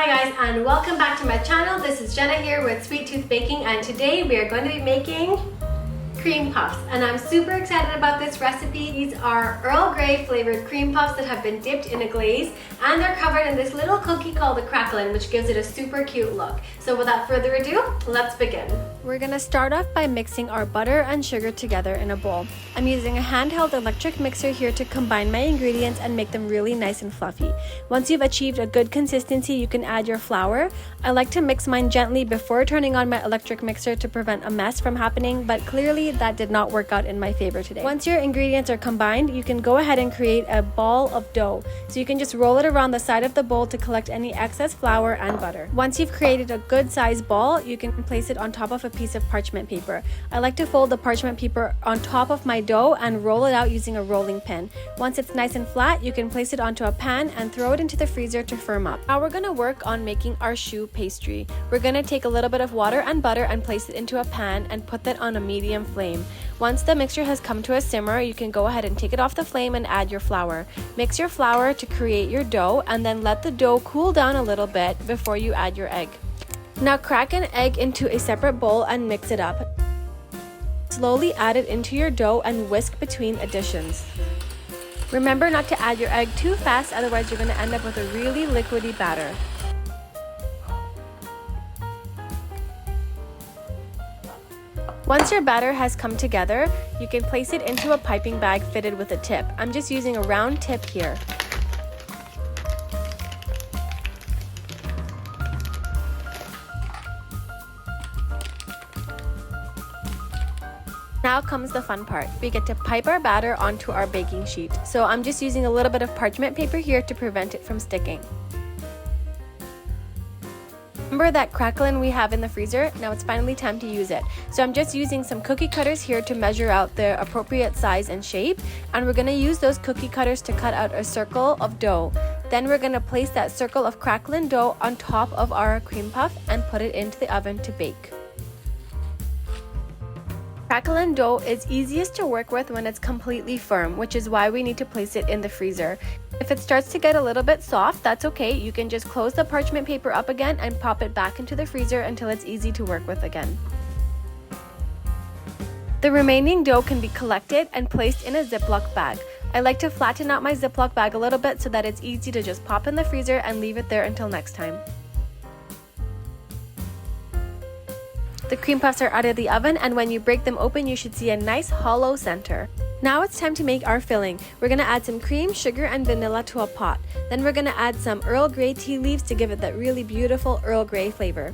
guys, and welcome back to my channel. This is Jenna here with Sweet Tooth Baking, and today we are going to be making cream puffs, and I'm super excited about this recipe. These are Earl Grey flavored cream puffs that have been dipped in a glaze, and they're covered in this little cookie called the Craquelin, which gives it a super cute look. So without further ado, let's begin. We're gonna start off by mixing our butter and sugar together in a bowl. I'm using a handheld electric mixer here to combine my ingredients and make them really nice and fluffy. Once you've achieved a good consistency, you can add your flour. I like to mix mine gently before turning on my electric mixer to prevent a mess from happening, but clearly that did not work out in my favor today. Once your ingredients are combined, you can go ahead and create a ball of dough. So you can just roll it around the side of the bowl to collect any excess flour and butter. Once you've created a good sized ball, you can place it on top of a piece of parchment paper. I like to fold the parchment paper on top of my dough and roll it out using a rolling pin. Once it's nice and flat, you can place it onto a pan and throw it into the freezer to firm up. Now we're going to work on making our choux pastry. We're going to take a little bit of water and butter and place it into a pan and put that on a medium flame. Once the mixture has come to a simmer, you can go ahead and take it off the flame and add your flour. Mix your flour to create your dough and then let the dough cool down a little bit before you add your egg. Now crack an egg into a separate bowl and mix it up. Slowly add it into your dough and whisk between additions. Remember not to add your egg too fast, otherwise you're going to end up with a really liquidy batter. Once your batter has come together, you can place it into a piping bag fitted with a tip. I'm just using a round tip here. Now comes the fun part. We get to pipe our batter onto our baking sheet. So I'm just using a little bit of parchment paper here to prevent it from sticking. Remember that Craquelin we have in the freezer? Now it's finally time to use it. So I'm just using some cookie cutters here to measure out the appropriate size and shape, and we're going to use those cookie cutters to cut out a circle of dough. Then we're going to place that circle of Craquelin dough on top of our cream puff and put it into the oven to bake. Craquelin dough is easiest to work with when it's completely firm, which is why we need to place it in the freezer. If it starts to get a little bit soft, that's okay. You can just close the parchment paper up again and pop it back into the freezer until it's easy to work with again. The remaining dough can be collected and placed in a Ziploc bag. I like to flatten out my Ziploc bag a little bit so that it's easy to just pop in the freezer and leave it there until next time. The cream puffs are out of the oven, and when you break them open, you should see a nice hollow center. Now it's time to make our filling. We're going to add some cream, sugar, and vanilla to a pot. Then we're going to add some Earl Grey tea leaves to give it that really beautiful Earl Grey flavor.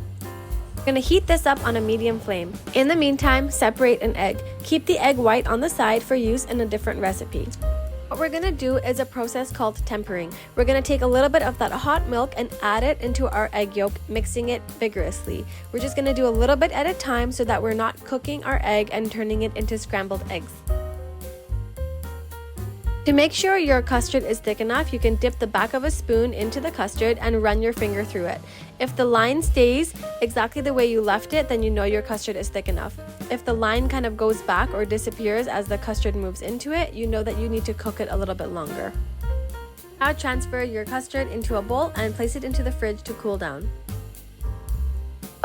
We're going to heat this up on a medium flame. In the meantime, separate an egg. Keep the egg white on the side for use in a different recipe. What we're going to do is a process called tempering. We're going to take a little bit of that hot milk and add it into our egg yolk, mixing it vigorously. We're just going to do a little bit at a time so that we're not cooking our egg and turning it into scrambled eggs. To make sure your custard is thick enough, you can dip the back of a spoon into the custard and run your finger through it. If the line stays exactly the way you left it, then you know your custard is thick enough. If the line kind of goes back or disappears as the custard moves into it, you know that you need to cook it a little bit longer. Now transfer your custard into a bowl and place it into the fridge to cool down.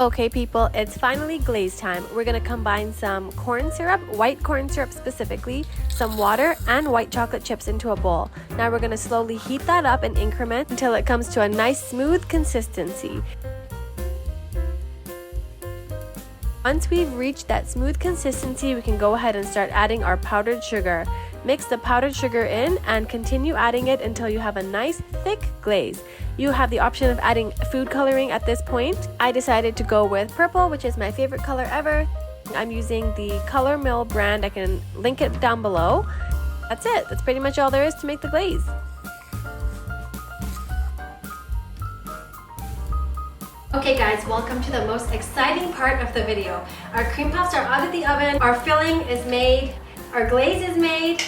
Okay people, it's finally glaze time. We're going to combine some corn syrup, white corn syrup specifically, some water, and white chocolate chips into a bowl. Now we're going to slowly heat that up in increments until it comes to a nice smooth consistency. Once we've reached that smooth consistency, we can go ahead and start adding our powdered sugar. Mix the powdered sugar in and continue adding it until you have a nice thick glaze. You have the option of adding food coloring at this point. I decided to go with purple, which is my favorite color ever. I'm using the Color Mill brand. I can link it down below. That's it. That's pretty much all there is to make the glaze. Okay guys, welcome to the most exciting part of the video. Our cream puffs are out of the oven, our filling is made, our glaze is made,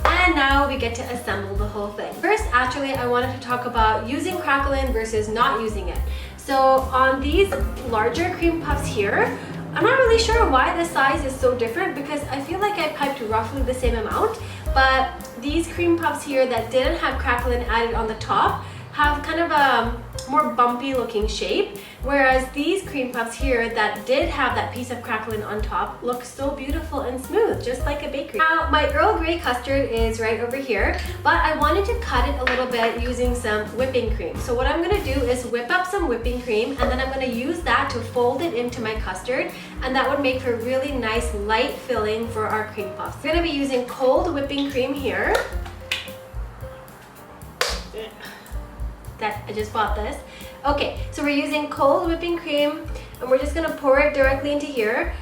and now we get to assemble the whole thing. First, actually, I wanted to talk about using Craquelin versus not using it. So on these larger cream puffs here, I'm not really sure why the size is so different because I feel like I piped roughly the same amount, but these cream puffs here that didn't have Craquelin added on the top, have kind of a more bumpy looking shape, whereas these cream puffs here that did have that piece of craquelin on top look so beautiful and smooth, just like a bakery. Now my Earl Grey custard is right over here, but I wanted to cut it a little bit using some whipping cream. So what I'm going to do is whip up some whipping cream, and then I'm going to use that to fold it into my custard, and that would make for really nice light filling for our cream puffs. We're going to be using cold whipping cream here. That I just bought this. Okay, so we're using cold whipping cream, and we're just gonna pour it directly into here.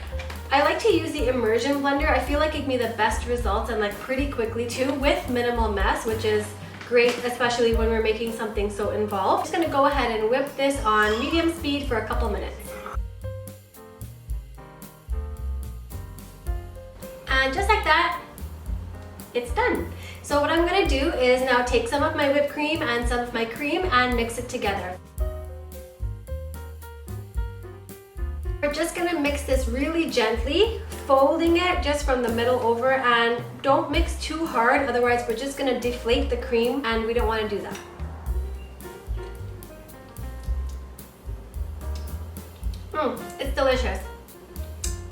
I like to use the immersion blender. I feel like it gives me the best results and like pretty quickly too, with minimal mess, which is great, especially when we're making something so involved. I'm just gonna go ahead and whip this on medium speed for a couple minutes. And just like that, it's done. So what I'm going to do is now take some of my whipped cream and some of my cream and mix it together. We're just going to mix this really gently, folding it just from the middle over, and don't mix too hard, otherwise we're just going to deflate the cream and we don't want to do that. It's delicious.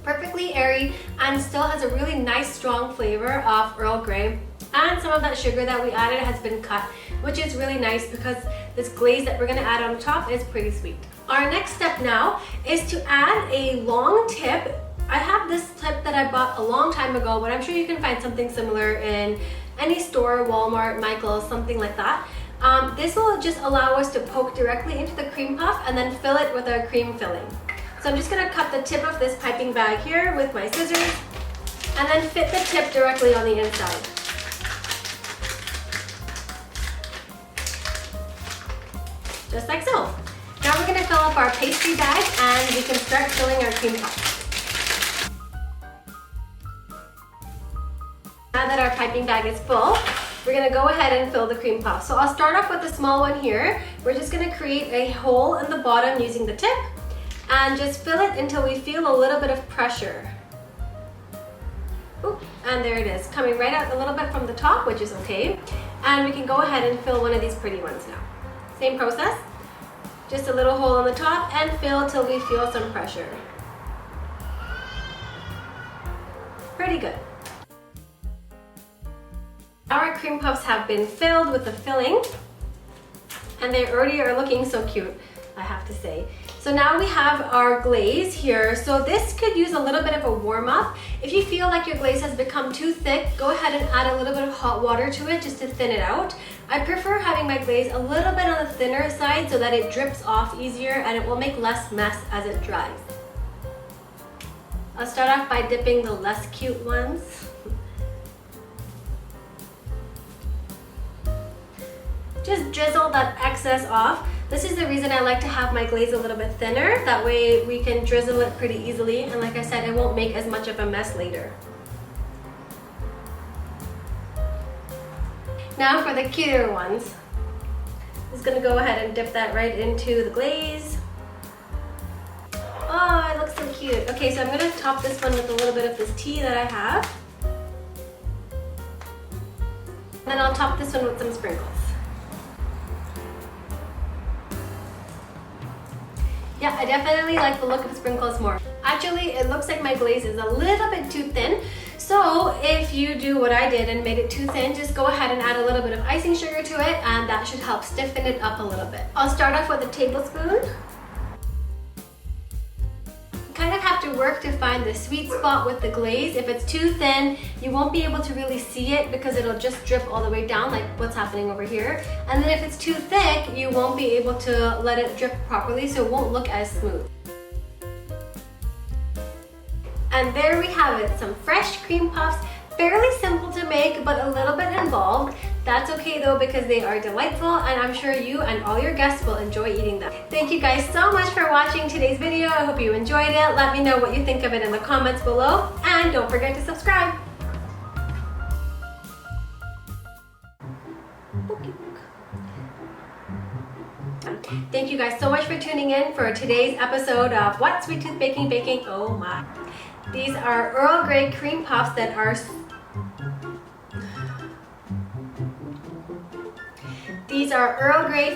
Perfectly airy and still has a really nice strong flavor of Earl Grey, and some of that sugar that we added has been cut, which is really nice because this glaze that we're going to add on top is pretty sweet. Our next step now is to add a long tip. I have this tip that I bought a long time ago, but I'm sure you can find something similar in any store, Walmart, Michael's, something like that. This will just allow us to poke directly into the cream puff and then fill it with our cream filling. So I'm just going to cut the tip of this piping bag here with my scissors and then fit the tip directly on the inside. Just like so. Now we're going to fill up our pastry bag and we can start filling our cream puffs. Now that our piping bag is full, we're going to go ahead and fill the cream puff. So I'll start off with the small one here. We're just going to create a hole in the bottom using the tip and just fill it until we feel a little bit of pressure. Ooh, and there it is, coming right out a little bit from the top, which is okay. And we can go ahead and fill one of these pretty ones now. Same process, just a little hole on the top and fill till we feel some pressure. Pretty good. Our cream puffs have been filled with the filling, and they already are looking so cute, I have to say. So now we have our glaze here. So this could use a little bit of a warm up. If you feel like your glaze has become too thick, go ahead and add a little bit of hot water to it just to thin it out. I prefer having my glaze a little bit on the thinner side so that it drips off easier and it will make less mess as it dries. I'll start off by dipping the less cute ones. Just drizzle that excess off. This is the reason I like to have my glaze a little bit thinner. That way we can drizzle it pretty easily, and like I said, it won't make as much of a mess later. Now for the cuter ones. I'm just gonna go ahead and dip that right into the glaze. Oh, it looks so cute. Okay, so I'm gonna top this one with a little bit of this tea that I have. And then I'll top this one with some sprinkles. Yeah, I definitely like the look of the sprinkles more. Actually, it looks like my glaze is a little bit too thin. So if you do what I did and made it too thin, just go ahead and add a little bit of icing sugar to it, and that should help stiffen it up a little bit. I'll start off with a tablespoon. Kind of have to work to find the sweet spot with the glaze. If it's too thin, you won't be able to really see it because it'll just drip all the way down like what's happening over here. And then if it's too thick, you won't be able to let it drip properly, so it won't look as smooth. And there we have it, some fresh cream puffs. Fairly simple to make, but a little bit involved. That's okay though, because they are delightful, and I'm sure you and all your guests will enjoy eating them. Thank you guys so much for watching today's video. I hope you enjoyed it. Let me know what you think of it in the comments below, and don't forget to subscribe. Thank you guys so much for tuning in for today's episode of What Sweet Tooth Baking. Oh my. These are Earl Grey cream puffs that are These are Earl Grey